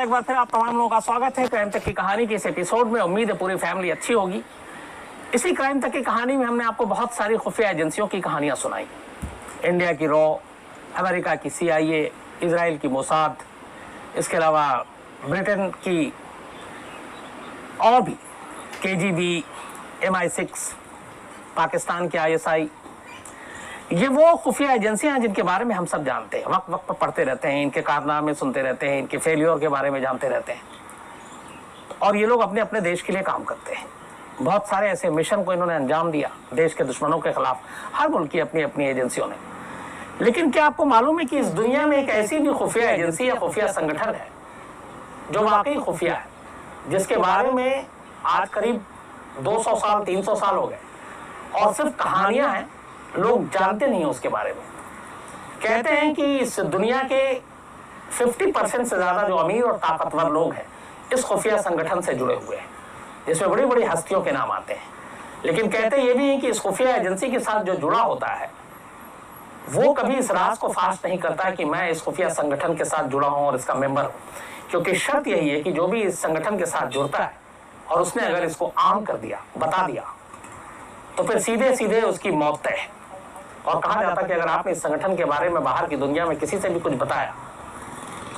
एक बार फिर आप तमाम लोगों का स्वागत है क्राइम तक की कहानी के इस एपिसोड में। उम्मीद है पूरी फैमिली अच्छी होगी। इसी क्राइम तक की कहानी में हमने आपको बहुत सारी खुफिया एजेंसियों की कहानियां सुनाई। इंडिया की रॉ, अमेरिका की CIA, इजराइल की मोसाद, इसके अलावा ब्रिटेन की और भी KGB, MI6, पाकिस्तान की ISI। ये वो खुफिया एजेंसियां हैं जिनके बारे में हम सब जानते हैं, वक्त वक्त पर पढ़ते रहते हैं, इनके कारनामे सुनते रहते हैं, इनके फेलियर के बारे में जानते रहते हैं। और ये लोग अपने अपने देश के लिए काम करते हैं। बहुत सारे ऐसे मिशन को इन्होंने अंजाम दिया देश के दुश्मनों के खिलाफ। हर मुल्क की अपनी अपनी एजेंसियों ने। लेकिन क्या आपको मालूम है कि इस दुनिया में एक ऐसी भी खुफिया एजेंसी या खुफिया संगठन है जो वाकई खुफिया है, जिसके बारे में आज करीब 200 साल 300 साल हो गए और सिर्फ कहानियां हैं, लोग जानते नहीं हैं उसके बारे में। कहते हैं कि इस दुनिया के 50% से ज्यादा जो अमीर और ताकतवर लोग हैं इस खुफिया संगठन से जुड़े हुए हैं, जिसमें बड़ी बड़ी हस्तियों के नाम आते हैं। लेकिन कहते ये भी हैं कि इस खुफिया एजेंसी के साथ जो जुड़ा होता है वो कभी इस राज को फाश नहीं करता कि मैं इस खुफिया संगठन के साथ जुड़ा हूं और इसका मेंबर हूं, क्योंकि शर्त यही है कि जो भी इस संगठन के साथ जुड़ता है और उसने अगर इसको आम कर दिया, बता दिया, तो फिर सीधे सीधे उसकी मौत तय है। और कहा जाता है कि अगर आपने इस संगठन के बारे में बाहर की दुनिया में किसी से भी कुछ बताया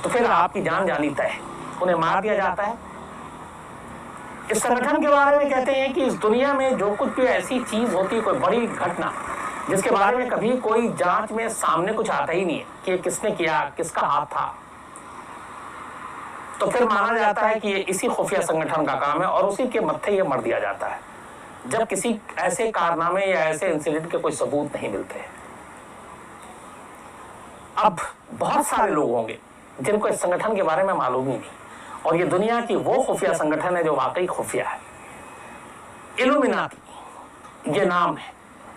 तो फिर आपकी जान जानी तय है, उन्हें मार दिया जाता है। इस संगठन के बारे में कहते हैं कि इस दुनिया में जो कुछ भी ऐसी चीज होती है, कोई बड़ी घटना जिसके बारे में कभी कोई जांच में सामने कुछ आता ही नहीं है कि ये किसने किया, किसका हाथ था, तो फिर माना जाता है कि ये इसी खुफिया संगठन का काम है और उसी के मत्थे ये मर दिया जाता है जब किसी ऐसे कारनामे या ऐसे इंसिडेंट के कोई सबूत नहीं मिलते। अब बहुत सारे लोग होंगे जिनको इस संगठन के बारे में मालूम ही नहीं, और ये दुनिया की वो खुफिया संगठन है जो वाकई खुफिया है। इल्यूमिनाटी ये नाम है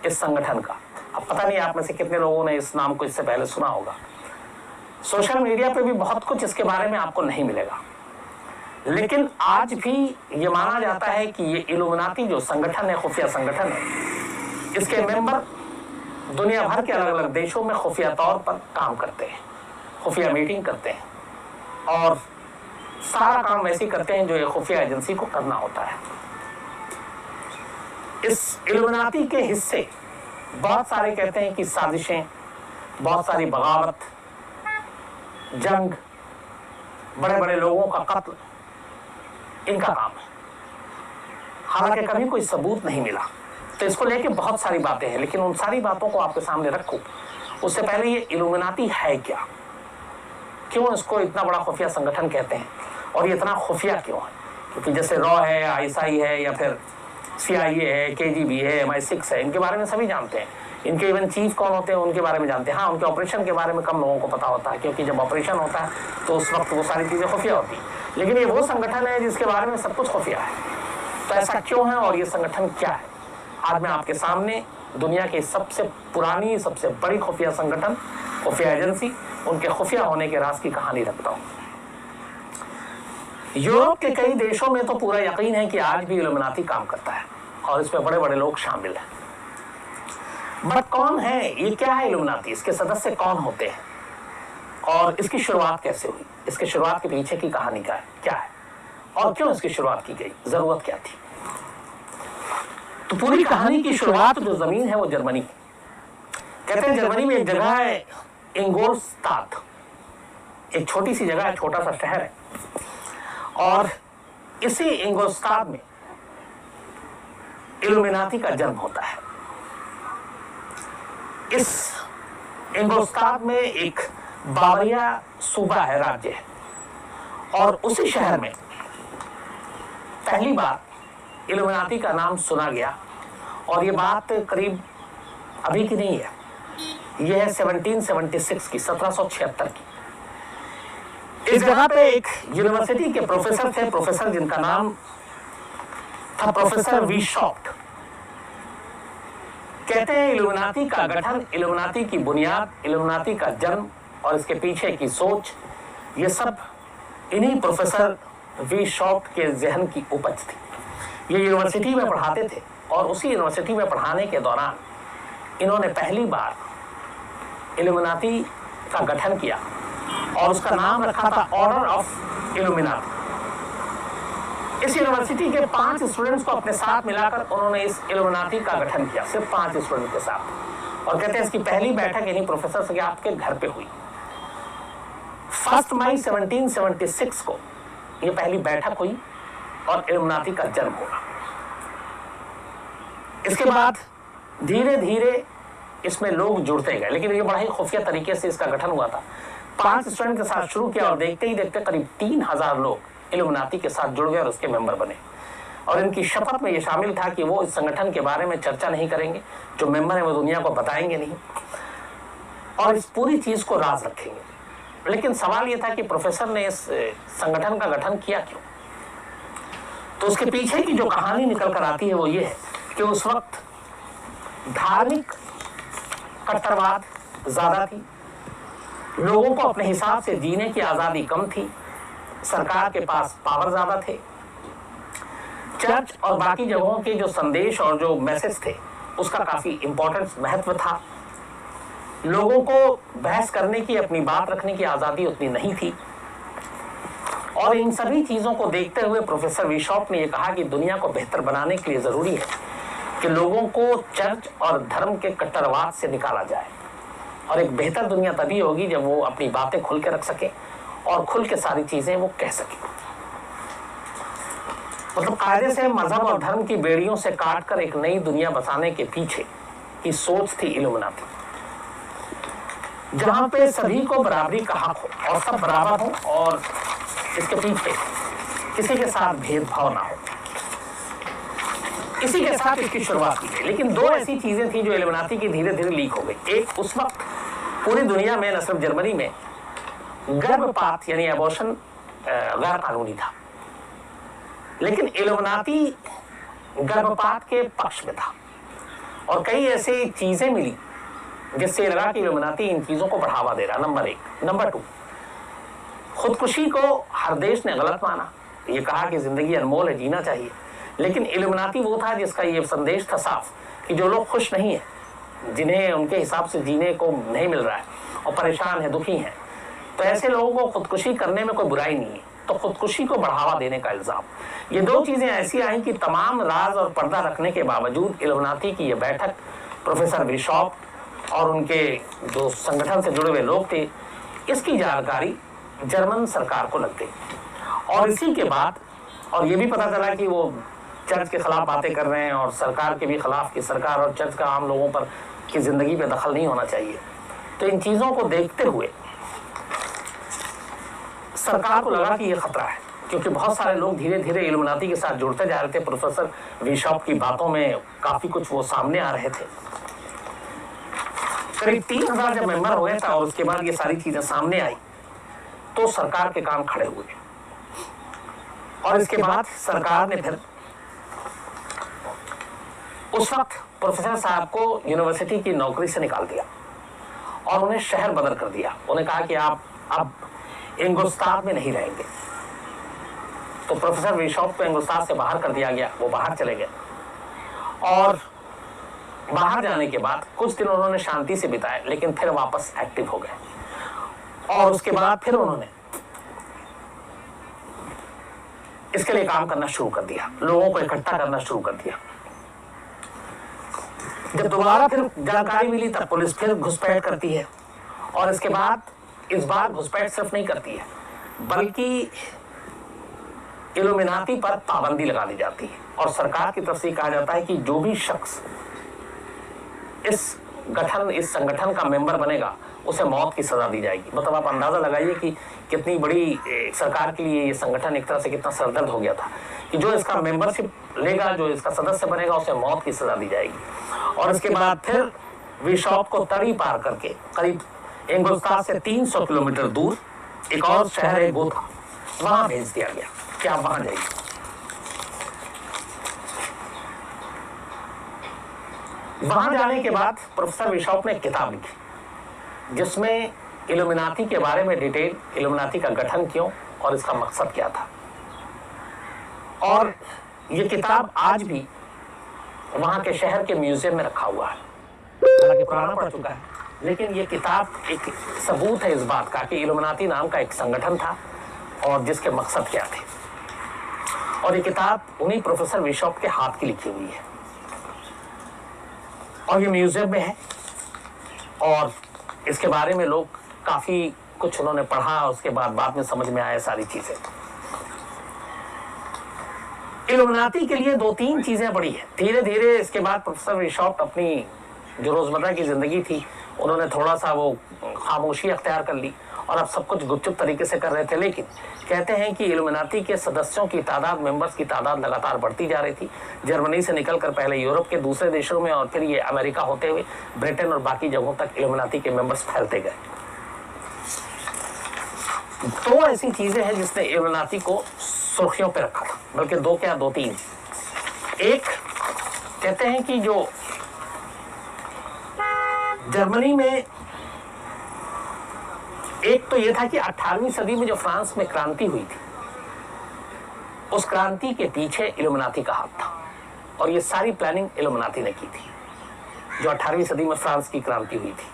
इस संगठन का। अब पता नहीं आप में से कितने लोगों ने इस नाम को इससे पहले सुना होगा। सोशल मीडिया पे भी बहुत कुछ इसके बारे में आपको नहीं मिलेगा, लेकिन आज भी ये माना जाता है कि ये इल्यूमिनाटी जो संगठन है, खुफिया संगठन है, इसके मेंबर दुनिया भर के अलग अलग देशों में खुफिया तौर पर काम करते हैं, खुफिया मीटिंग करते हैं और सारा काम वैसे करते हैं जो ये खुफिया एजेंसी को करना होता है। इस इल्यूमिनाटी के हिस्से बहुत सारे कहते हैं कि साजिशें, बहुत सारी बगावत, जंग, बड़े बड़े लोगों का कत्ल, इनका काम है। हालांकि कभी कोई सबूत नहीं मिला, तो इसको लेके बहुत सारी बातें हैं, लेकिन उन सारी बातों को आपके सामने रखूं उससे पहले ये इल्यूमिनाटी है क्या, क्यों इसको इतना बड़ा खुफिया संगठन कहते हैं और ये इतना खुफिया क्यों है। क्योंकि जैसे रॉ है, ISI है, या फिर CIA है, KGB है, MI6 है, इनके बारे में सभी जानते हैं। इनके इवन चीफ कौन होते हैं उनके बारे में जानते हैं। हाँ, उनके ऑपरेशन के बारे में कम लोगों को पता होता है, क्योंकि जब ऑपरेशन होता है तो उस वक्त वो सारी चीजें खुफिया होती हैं। लेकिन ये वो संगठन है जिसके बारे में सब कुछ खुफिया है। तो ऐसा क्यों है और ये संगठन क्या है, आज मैं आपके सामने दुनिया की सबसे पुरानी, सबसे बड़ी खुफिया संगठन, खुफिया एजेंसी, उनके खुफिया होने के राज की कहानी रखता हूं। यूरोप के कई देशों में तो पूरा यकीन है कि आज भी इल्यूमिनाटी काम करता है और इसमें बड़े बड़े लोग शामिल हैं। बट कौन है ये, क्या है इल्यूमिनाटी, इसके सदस्य कौन होते हैं और इसकी शुरुआत कैसे हुई, इसके शुरुआत के पीछे की कहानी क्या है और क्यों इसकी शुरुआत की गई, जरूरत क्या थी। तो पूरी कहानी की शुरुआत जो जमीन है वो जर्मनी। कहते हैं जर्मनी में एक जगह है इंगोल्स्टाट, एक छोटी सी जगह है, छोटा सा शहर है, और इसी इंगोल्स्टाट में इल्यूमिनाटी का जन्म होता है। इस इंगोल्स्टाट में एक बावरिया सूबा है, राज्य है, और उसी शहर में पहली बार इल्यूमिनाटी का नाम सुना गया। और ये बात करीब अभी की नहीं है, ये है 1776 की, 1776 की। इस जगह पे एक यूनिवर्सिटी के प्रोफेसर थे, प्रोफेसर जिनका नाम था प्रोफेसर वीशॉप्ट। कहते हैं इल्यूमिनाटी का गठन, इल्यूमिनाटी की बुनियाद, इल्यूमिनाटी का जन्म और इसके पीछे की सोच, ये सब इन्हीं प्रोफेसर वीशॉप्ट के जहन की उपज थी। ये यूनिवर्सिटी में पढ़ाते थे और उसी यूनिवर्सिटी में पढ़ाने के दौरान इन्होंने पहली बार इल्यूमिनाटी का गठन किया और उसका नाम रखा था ऑर्डर ऑफ इल्यूमिनाटी। इस यूनिवर्सिटी के 5 स्टूडेंट्स को अपने साथ मिलाकर उन्होंने इस इल्यूमिनाटी का गठन किया, सिर्फ 5 स्टूडेंट के साथ। और कहते हैं इसकी पहली बैठक इन्हीं प्रोफेसर सज्ञात के घर पे हुई। 1 मई 1776 को यह पहली बैठक हुई और इल्यूमिनाटी का जन्म हुआ। इसके बाद धीरे धीरे इसमें लोग जुड़ते गए, लेकिन ये बड़ा ही खुफिया तरीके से इसका गठन हुआ था। 5 स्टूडेंट के साथ शुरू किया और देखते ही देखते करीब 3000 लोग इल्यूमिनाटी के साथ जुड़ गए और उसके मेंबर बने। और इनकी शपथ में यह शामिल था कि वो इस संगठन के बारे में चर्चा नहीं करेंगे, जो मेंबर है वो दुनिया को बताएंगे नहीं और इस पूरी चीज को राज रखेंगे। लेकिन सवाल यह था कि प्रोफेसर ने इस संगठन का गठन किया क्यों? तो उसके पीछे की जो कहानी निकल कर आती है वो ये है कि उस वक्त धार्मिक कट्टरवाद ज्यादा थी, लोगों को अपने हिसाब से जीने की आजादी कम थी, सरकार के पास पावर ज्यादा थे, चर्च और बाकी जगहों के जो संदेश और जो मैसेज थे उसका काफी इंपॉर्टेंस महत्व था, लोगों को बहस करने की, अपनी बात रखने की आजादी उतनी नहीं थी। और इन सभी चीजों को देखते हुए प्रोफेसर बिशॉप ने यह कहा कि दुनिया को बेहतर बनाने के लिए जरूरी है कि लोगों को चर्च और धर्म के कट्टरवाद से निकाला जाए, और एक बेहतर दुनिया तभी होगी जब वो अपनी बातें खुल के रख सके और खुल के सारी चीजें वो कह सके। मतलब कायदे से मजहब और धर्म की बेड़ियों से काटकर एक नई दुनिया बसाने के पीछे की सोच थी इल्यूमिनाटी, जहां पे सभी को बराबरी का हक हो और सब बराबर हो और इसके पीछे किसी के साथ भेदभाव ना हो। इसी के साथ इसकी शुरुआत की गई। लेकिन 2 ऐसी चीजें थी जो इल्यूमिनाटी की धीरे धीरे लीक हो गई। एक, उस वक्त पूरी दुनिया में, न सिर्फ जर्मनी में, गर्भपात यानी एबॉर्शन गैर कानूनी था, लेकिन इल्यूमिनाटी गर्भपात के पक्ष में था। और कई ऐसी चीजें मिली जिससे लगा कि इल्यूमिनाटी इन चीजों को बढ़ावा दे रहा। नंबर 1। नंबर 2, खुदकुशी को हर देश ने गलत माना, ये कहा कि जिंदगी अनमोल है, जीना चाहिए। लेकिन इल्यूमिनाटी वो था जिसका ये संदेश था साफ कि जो लोग खुश नहीं है, जिन्हें उनके हिसाब से जीने को नहीं मिल रहा है और परेशान है, दुखी हैं, तो ऐसे लोगों को खुदकुशी करने में कोई बुराई नहीं है, तो खुदकुशी को बढ़ावा देने का इल्जाम। ये 2 चीजें ऐसी आई कि तमाम राज और पर्दा रखने के बावजूद इल्यूमिनाटी की यह बैठक प्रोफेसर बिशॉप और उनके जो संगठन से जुड़े हुए लोग थे, इसकी जानकारी जर्मन सरकार को लग गई। और इसी के बाद और ये भी पता चला कि वो चर्च के खिलाफ बातें कर रहे हैं और सरकार के भी खिलाफ, कि सरकार और चर्च का आम लोगों पर की जिंदगी पे दखल नहीं होना चाहिए। तो इन चीजों को देखते हुए सरकार को लगा कि ये खतरा है, क्योंकि बहुत सारे लोग धीरे धीरे इल्यूमिनाटी के साथ जुड़ते जा रहे थे। प्रोफेसर बिशॉप की बातों में काफी कुछ वो सामने आ रहे थे। करीब 3000 जब मेंबर हो गए था और उसके बाद ये सारी चीजें सामने आई तो सरकार के कान खड़े हुए। और इसके बाद सरकार ने फिर उस वक्त प्रोफेसर साहब को यूनिवर्सिटी की नौकरी से निकाल दिया और उन्हें शहर बदल कर दिया। उन्हें कहा कि आप अब इंगुस्ताद में नहीं रहेंगे। तो प्रोफेसर बिशॉप को इंगुस्ताद से बाहर कर दिया गया, वो बाहर चले गए। और बाहर जाने के बाद कुछ दिन उन्होंने शांति से बिताए, लेकिन फिर वापस एक्टिव हो गए। और उसके बाद फिर उन्होंने इसके लिए काम करना शुरू कर दिया, लोगों को इकट्ठा करना शुरू कर दिया। जब दोबारा फिर जानकारी मिली तब पुलिस फिर घुसपैठ करती है। और इसके बाद इस बार घुसपैठ सिर्फ नहीं करती है, बल्कि इल्यूमिनाटी पर पाबंदी लगा दी जाती है। और सरकार की तरफ से कहा जाता है कि जो भी शख्स इस संगठन का मेंबर बनेगा उसे मौत की सजा दी जाएगी। मतलब आप अंदाजा लगाइए कि कितनी बड़ी सरकार के लिए ये संगठन एक तरह से कितना सरदर्द हो गया था कि जो इसका मेंबरशिप लेगा, जो इसका सदस्य बनेगा, उसे मौत की सजा दी जाएगी। और इसके बाद फिर बिशॉप को तड़ी पार करके करीब इंगुस्ताद से 300 किलोमीटर दूर एक और शहर है गोथा, वहां भेज दिया गया कि आप वहां जाइए। वहां जाने के बाद प्रोफेसर बिशॉप ने एक किताब लिखी जिसमें इल्यूमिनाटी के बारे में डिटेल, इल्यूमिनाटी का गठन क्यों और इसका मकसद क्या था। और ये किताब आज भी वहां के शहर के म्यूजियम में रखा हुआ है। हालांकि पुराना पड़ चुका है, लेकिन ये किताब एक सबूत है इस बात का कि इल्यूमिनाटी नाम का एक संगठन था और जिसके मकसद क्या थे। और ये किताब उन्हीं प्रोफेसर बिशप के हाथ की लिखी हुई है और ये म्यूजियम में है और इसके बारे में लोग काफी कुछ उन्होंने पढ़ा, उसके बाद में समझ में आया सारी चीजें। इल्यूमिनाती के लिए 2-3 चीजें बड़ी है। धीरे धीरे इसके बाद प्रोफेसर बिशप अपनी जो रोजमर्रा की जिंदगी थी उन्होंने थोड़ा सा वो खामोशी अख्तियार कर ली और अब सब कुछ गुपचुप तरीके से कर रहे थे। लेकिन कहते हैं कि इल्यूमिनाती के सदस्यों की तादाद, मेंबर्स की तादाद लगातार बढ़ती जा रही थी। जर्मनी से निकलकर पहले यूरोप के दूसरे देशों में और फिर ये अमेरिका होते हुए ब्रिटेन और बाकी जगहों तक इल्यूमिनाती के मेंबर्स फैलते गए। तो ऐसी चीजें हैं जिसने इल्यूमिनाती को सुर्खियों पे रखा था, बल्कि 2 क्या 2-3। एक कहते हैं कि जो जर्मनी में एक तो यह था कि 18वीं सदी में जो फ्रांस में क्रांति हुई थी उस क्रांति के पीछे इल्यूमिनाती का हाथ था और ये सारी प्लानिंग इल्यूमिनाती ने की थी, जो 18वीं सदी में फ्रांस की क्रांति हुई थी।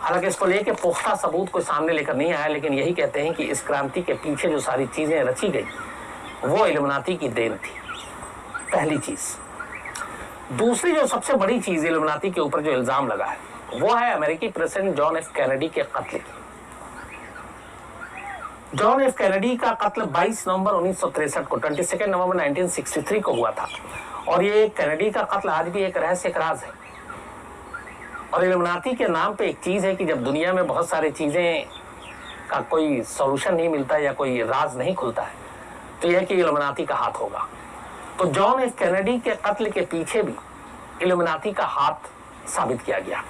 हालांकि इसको लेके पुख्ता सबूत कोई सामने लेकर नहीं आया, लेकिन यही कहते हैं कि इस क्रांति के पीछे जो सारी चीजें रची गई वो इल्यूमिनाती की देन थी, पहली चीज। दूसरी जो सबसे बड़ी चीज इल्यूमिनाती के ऊपर जो इल्जाम लगा है वो है अमेरिकी प्रेसिडेंट जॉन एफ कैनेडी के कत्ल की। जॉन एफ कैनेडी का कत्ल 22 नवंबर 1963 को 22 नवंबर 1963 को हुआ था और ये कैनेडी का कत्ल आज भी एक रहस्य राज है। और इल्यूमिनाती के नाम पे एक चीज है कि जब दुनिया में बहुत सारी चीजें का कोई सॉल्यूशन नहीं मिलता या कोई राज नहीं खुलता है तो यह कि इल्यूमिनाती का हाथ होगा। तो जॉन एफ कैनेडी के कत्ल के पीछे भी इल्यूमिनाती का हाथ साबित किया गया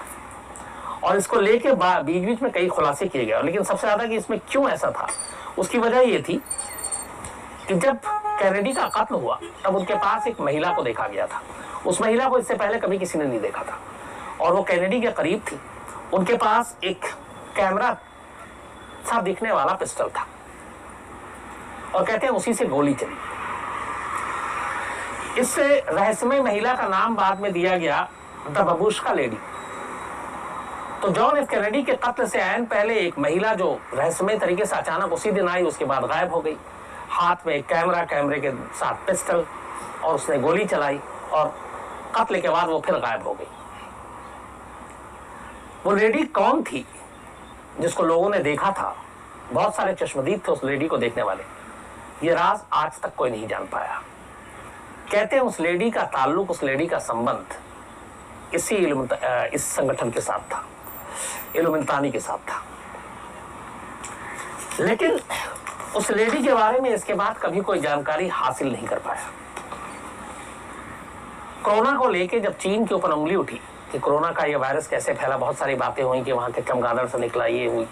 और इसको लेके बीच बीच में कई खुलासे किए गए। लेकिन सबसे ज्यादा कि इसमें क्यों ऐसा था उसकी वजह ये थी कि जब कैनेडी का कत्ल हुआ तब उनके पास एक महिला को देखा गया था। उस महिला को इससे पहले कभी किसी ने नहीं देखा था और वो कैनेडी के करीब थी। उनके पास एक कैमरा सा दिखने वाला पिस्टल था और कहते हैं उसी से गोली चली। इससे रहस्यमय महिला का नाम बाद में दिया गया द बबूश्का लेडी। तो जॉन एफ कैनेडी के कत्ल से आयन पहले एक महिला जो रहस्यमय तरीके से अचानक उसी दिन आई, उसके बाद गायब हो गई, हाथ में एक कैमरा, कैमरे के साथ पिस्टल, और उसने गोली चलाई और कत्ल के बाद वो फिर गायब हो गई। वो लेडी कौन थी जिसको लोगों ने देखा था? बहुत सारे चश्मदीद थे उस लेडी को देखने वाले। ये राज आज तक कोई नहीं जान पाया। कहते हैं उस लेडी का ताल्लुक, उस लेडी का संबंध इस संगठन के साथ था, इल्यूमिनाती के साथ था। लेकिन उस लेडी के बारे में इसके बाद कभी कोई जानकारी हासिल नहीं कर पाया। कोरोना को लेके जब चीन के ऊपर उंगली उठी कि कोरोना का ये वायरस कैसे फैला, बहुत सारी बातें हुई कि वहां के चमगादड़ से निकला, ये हुई।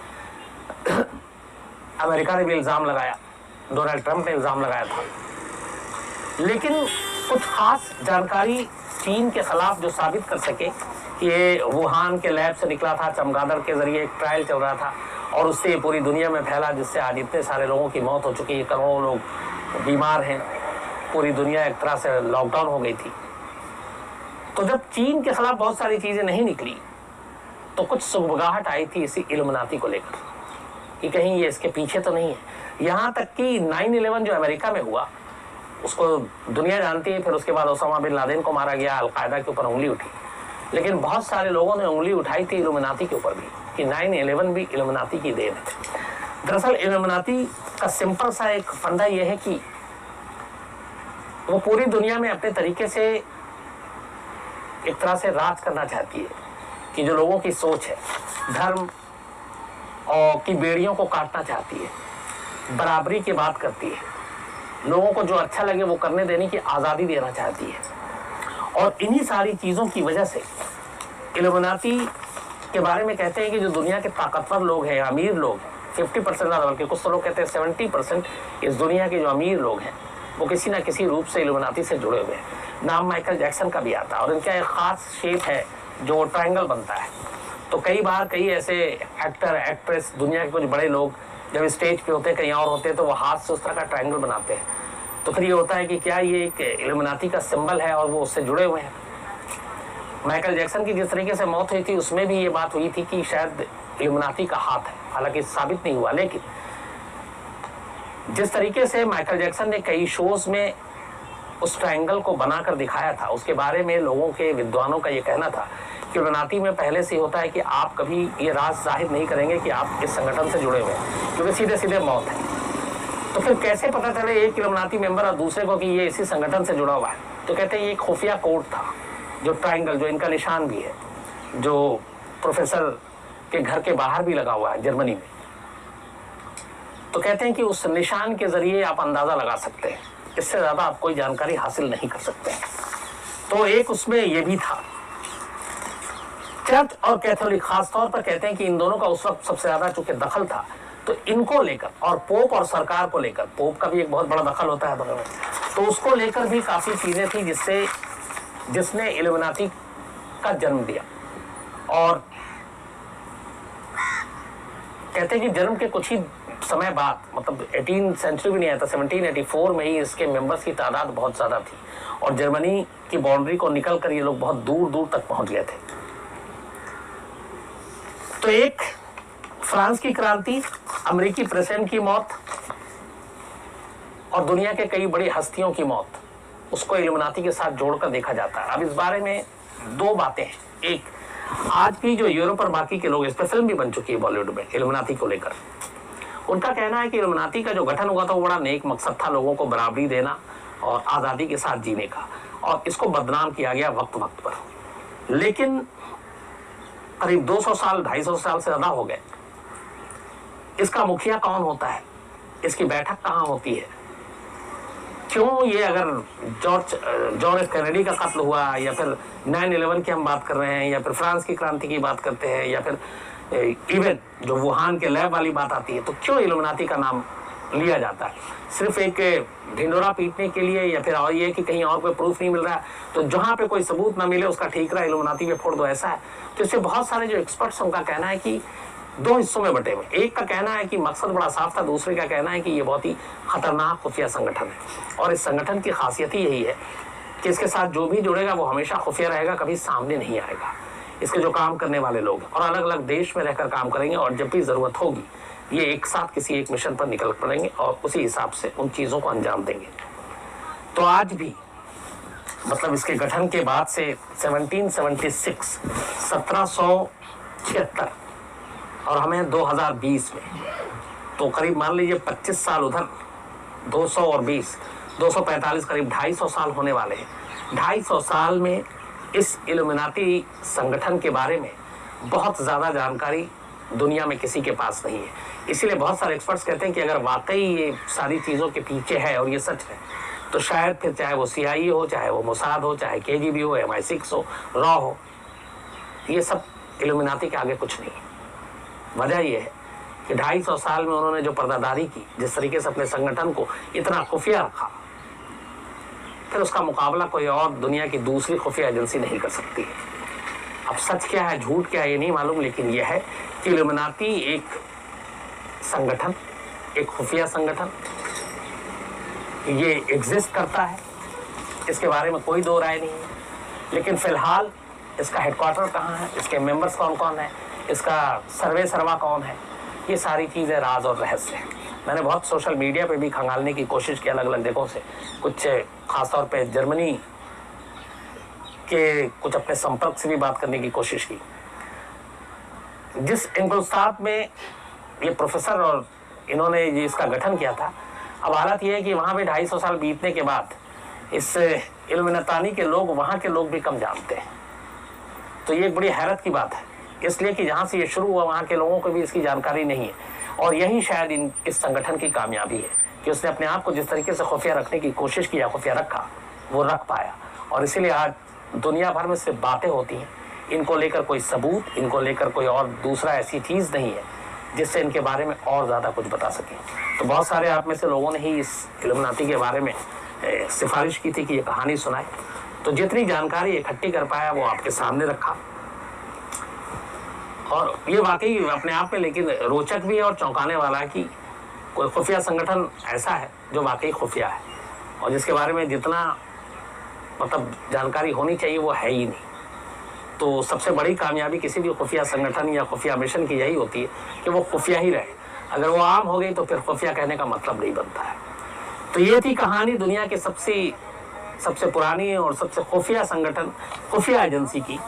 अमेरिका ने भी इल्जाम लगाया, डोनाल्ड ट्रंप ने इल्जाम लगाया था, लेकिन कुछ खास जानकारी चीन के खिलाफ जो साबित कर सके कि ये वुहान के लैब से निकला था, चमगादड़ के जरिए एक ट्रायल चल रहा था और उससे पूरी दुनिया में फैला, जिससे आज इतने सारे लोगों की मौत हो चुकी है, करोड़ों लोग बीमार हैं, पूरी दुनिया एक तरह से लॉकडाउन हो गई थी। तो जब चीन के खिलाफ बहुत सारी चीजें नहीं निकली तो कुछ सुगबगाहट आई थी इसी इल्यूमिनाती को लेकर कि कहीं ये इसके पीछे तो नहीं है। यहाँ तक कि 9/11 जो अमेरिका में हुआ उसको दुनिया जानती है, फिर उसके बाद ओसामा बिन लादेन को मारा गया, अलकायदा के ऊपर उंगली उठी, लेकिन बहुत सारे लोगों ने उंगली उठाई थी इल्यूमिनाती के ऊपर भी कि 9/11 भी इल्यूमिनाती की देन है। दरअसल इल्यूमिनाती का सिंपल सा एक फंडा यह है कि वो पूरी दुनिया में अपने तरीके से एक तरह से राज करना चाहती है कि जो लोगों की सोच है, धर्म और की बेड़ियों को काटना चाहती है, बराबरी की बात करती है, लोगों को जो अच्छा लगे वो करने देने की आज़ादी देना चाहती है। और इन्हीं सारी चीज़ों की वजह से इल्यूमिनाती के बारे में कहते हैं कि जो दुनिया के ताकतवर लोग हैं, अमीर लोग, 50% ज़्यादा, बल्कि कुछ तो लोग कहते हैं 70% इस दुनिया के जो अमीर लोग हैं वो किसी ना किसी रूप से इल्यूमिनाती से जुड़े हुए हैं। नाम माइकल जैक्सन का भी आता है और इनका एक ख़ास शेप है जो ट्रायंगल बनता है। तो कई बार कई ऐसे एक्टर, एक्ट्रेस, दुनिया के कुछ बड़े लोग जब स्टेज पे होते हैं, कहीं और होते हैं, तो वो हाथ से उस तरह का ट्रायंगल बनाते हैं। तो फिर ये होता है कि क्या ये एक इल्यूमिनाती का सिंबल है और वो उससे जुड़े हुए हैं। माइकल जैक्सन की जिस तरीके से मौत हुई थी उसमें भी ये बात हुई थी कि शायद इल्यूमिनाती का हाथ है, हालांकि साबित नहीं हुआ, लेकिन जिस तरीके से माइकल जैक्सन ने कई शोज में उस ट्रायंगल को बनाकर दिखाया था, उसके बारे में लोगों के विद्वानों का ये कहना था कि इल्यूमिनाटी में पहले से होता है कि आप कभी ये राज जाहिर नहीं करेंगे कि आप इस संगठन से जुड़े हुए हैं, क्योंकि सीधे सीधे मौत है। तो फिर कैसे पता चले एक इल्यूमिनाटी मेंबर और दूसरे को कि ये इसी संगठन से जुड़ा हुआ है? तो कहते हैं ये एक खुफिया कोड था, जो ट्रायंगल, जो इनका निशान भी है, जो प्रोफेसर के घर के बाहर भी लगा हुआ है जर्मनी में। तो कहते हैं कि उस निशान के जरिए आप अंदाजा लगा सकते हैं, इससे ज्यादा आप कोई जानकारी हासिल नहीं कर सकते। तो एक उसमें यह भी था। चर्च और कैथोलिक खासतौर पर कहते हैं कि इन दोनों का उस वक्त सबसे ज्यादा चूंकि दखल था, तो इनको लेकर और पोप और सरकार को लेकर, पोप का भी एक बहुत बड़ा दखल होता है दोनों में, तो उसको लेकर भी काफी चीजें थी जिसने इल्यूमिनाटी का जन्म दिया। और कहते हैं कि जन्म के कुछ ही समय बाद, मतलब 18 सेंचुरी भी नहीं आया था, 1784 में ही इसके मेंबर्स की तादाद बहुत ज्यादा थी और जर्मनी की बाउंड्री को निकल कर ये लोग बहुत दूर दूर तक पहुंच गए थे। तो एक फ्रांस की क्रांति, अमेरिकी प्रेसिडेंट की मौत और दुनिया के कई बड़ी हस्तियों की मौत, उसको इल्यूमिनाटी के साथ जोड़कर देखा जाता है। अब इस बारे में दो बातें हैं। एक, आज भी जो यूरोप और बाकी के लोग, इस पर फिल्म भी बन चुकी है बॉलीवुड में इल्यूमिनाटी को लेकर, उनका कहना है कि इल्यूमिनाटी का जो गठन हुआ था वो बड़ा नेक मकसद था, लोगों को बराबरी देना और आज़ादी के साथ जीने का, और इसको बदनाम किया गया वक्त वक्त पर। लेकिन करीब 200 साल 250 साल से ज्यादा हो गए, इसका मुखिया कौन होता है, इसकी बैठक कहाँ होती है, क्यों ये, अगर जॉन एफ कैनेडी का कत्ल हुआ या फिर 9/11 की हम बात कर रहे हैं या फिर फ्रांस की क्रांति की बात करते हैं या फिर इवन जो वुहान के लैब वाली बात आती है, तो क्यों इल्यूमिनाटी का नाम लिया जाता है? सिर्फ एक ढिंडोरा पीटने के लिए या फिर और ये कि कहीं और कोई प्रूफ नहीं मिल रहा है, तो जहां पे कोई सबूत ना मिले उसका ठीकरा इल्यूमिनाटी पे फोड़ दो, ऐसा है? तो इससे बहुत सारे जो एक्सपर्ट्स उनका कहना है कि दो हिस्सों में बटे हुए, एक का कहना है कि मकसद बड़ा साफ था, दूसरे का कहना है कि ये बहुत ही खतरनाक खुफिया संगठन है और इस संगठन की खासियत ही यही है कि इसके साथ जो भी जुड़ेगा वो हमेशा खुफिया रहेगा, कभी सामने नहीं आएगा। इसके जो काम करने वाले लोग और अलग अलग देश में रहकर काम करेंगे और जब भी जरूरत होगी ये एक साथ किसी एक मिशन पर निकल पड़ेंगे और उसी हिसाब से उन चीजों को अंजाम देंगे। तो आज भी, मतलब इसके गठन के बाद से 1776 और हमें 2020 में, तो करीब मान लीजिए 25 साल उधर, 200 और 20, 245, करीब 250 साल होने वाले हैं। 250 साल में इस इल्यूमिनाटी संगठन के बारे में बहुत ज्यादा जानकारी दुनिया में किसी के पास नहीं है। इसीलिए बहुत सारे एक्सपर्ट्स कहते हैं कि अगर वाकई ये सारी चीजों के पीछे है और ये सच है, तो शायद फिर चाहे वो CIA हो, चाहे वो मोसाद हो, चाहे KGB हो, MI6 हो, रॉ हो, ये सब इल्यूमिनाटी के आगे कुछ नहीं है। वजह यह है कि 250 साल में उन्होंने जो पर्दादारी की, जिस तरीके से अपने संगठन को इतना खुफिया रखा, फिर उसका मुकाबला कोई और दुनिया की दूसरी खुफिया एजेंसी नहीं कर सकती है। अब सच क्या है झूठ क्या है ये नहीं मालूम, लेकिन यह है कि इल्यूमिनाटी एक संगठन, एक खुफिया संगठन, ये एग्जिस्ट करता है, इसके बारे में कोई दो राय नहीं है। लेकिन फिलहाल इसका हेडक्वार्टर कहाँ है, इसके मेंबर्स कौन कौन है, इसका सर्वा कौन है, ये सारी चीज़ें राज और रहस्य है। मैंने बहुत सोशल मीडिया पे भी खंगालने की कोशिश की अलग अलग जगहों से, कुछ खासतौर पे जर्मनी के कुछ अपने संपर्क से भी बात करने की कोशिश की। जिस इंगुलस्ताद में ये प्रोफेसर और इन्होंने ये इसका गठन किया था, अब हालत ये है कि वहाँ पे 250 साल बीतने के बाद इस इल्यूमिनाटी के लोग, वहाँ के लोग भी कम जानते हैं। तो ये एक बड़ी हैरत की बात है, इसलिए कि जहाँ से ये शुरू हुआ वहाँ के लोगों को भी इसकी जानकारी नहीं है। और यही शायद इस संगठन की कामयाबी है कि उसने अपने आप को जिस तरीके से खुफिया रखने की कोशिश की या खुफिया रखा, वो रख पाया। और इसीलिए आज दुनिया भर में सिर्फ बातें होती हैं, इनको लेकर कोई सबूत, इनको लेकर कोई और दूसरा ऐसी चीज़ नहीं है जिससे इनके बारे में और ज़्यादा कुछ बता सकें। तो बहुत सारे आप में से लोगों ने ही इस इल्यूमिनाटी के बारे में सिफारिश की थी कि ये कहानी सुनाए, तो जितनी जानकारी इकट्ठी कर पाया वो आपके सामने रखा। और ये वाकई अपने आप में लेकिन रोचक भी है और चौंकाने वाला है कि कोई खुफिया संगठन ऐसा है जो वाकई खुफिया है और जिसके बारे में जितना मतलब जानकारी होनी चाहिए वो है ही नहीं। तो सबसे बड़ी कामयाबी किसी भी खुफिया संगठन या खुफिया मिशन की यही होती है कि वो खुफिया ही रहे। अगर वो आम हो गई तो फिर खुफिया कहने का मतलब नहीं बनता है। तो ये थी कहानी दुनिया की सबसे पुरानी और सबसे खुफिया संगठन, खुफिया एजेंसी की।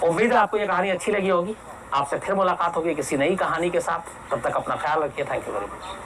उम्मीद है आपको ये कहानी अच्छी लगी होगी। आपसे फिर मुलाकात होगी किसी नई कहानी के साथ। तब तक अपना ख्याल रखिए। Thank you very much.